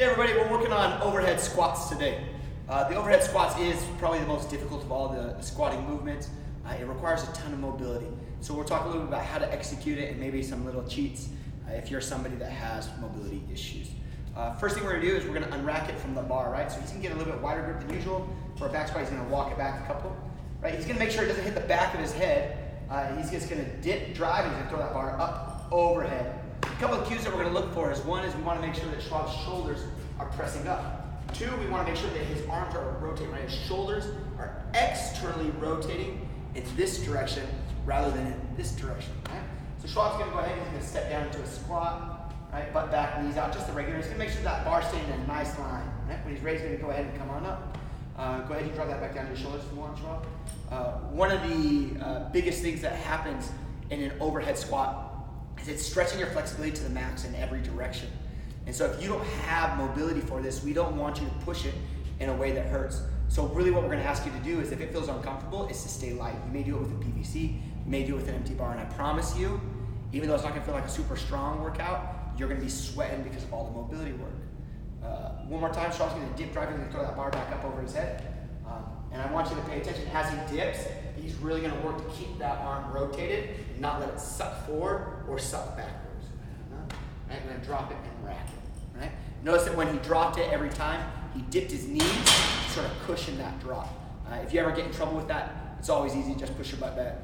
Hey everybody, we're working on overhead squats today. The overhead squats is probably the most difficult of all the squatting movements. It requires a ton of mobility. So we'll talk a little bit about how to execute it and maybe some little cheats if you're somebody that has mobility issues. First thing we're gonna do is we're gonna unrack it from the bar, right? So he's gonna get a little bit wider grip than usual. For a back squat, he's gonna walk it back a couple, right? He's gonna make sure it doesn't hit the back of his head. He's just gonna dip, drive, and he's gonna throw that bar up, overhead. A couple of cues that we're going to look for is one is we want to make sure that Schwab's shoulders are pressing up. Two, we want to make sure that his arms are rotating, right? His shoulders are externally rotating in this direction rather than in this direction, right? So Schwab's going to go ahead and he's going to step down into a squat, right? Butt back, knees out, just the regular. He's going to make sure that bar's staying in a nice line, right? When he's ready, he's going to go ahead and come on up. Go ahead and drop that back down to your shoulders if you want, Schwab. One of the biggest things that happens in an overhead squat is it's stretching your flexibility to the max in every direction. And so if you don't have mobility for this, we don't want you to push it in a way that hurts. So really what we're gonna ask you to do is if it feels uncomfortable, is to stay light. You may do it with a PVC, you may do it with an empty bar, and I promise you, even though it's not gonna feel like a super strong workout, you're gonna be sweating because of all the mobility work. One more time, Sean's gonna dip, drive, and throw that bar back up over his head. And I want you to pay attention as he dips. He's really going to work to keep that arm rotated, and not let it suck forward or suck backwards. Right? I'm going to drop it and rack it. Right? Notice that when he dropped it every time, he dipped his knees to sort of cushion that drop. If you ever get in trouble with that, it's always easy. Just push your butt back.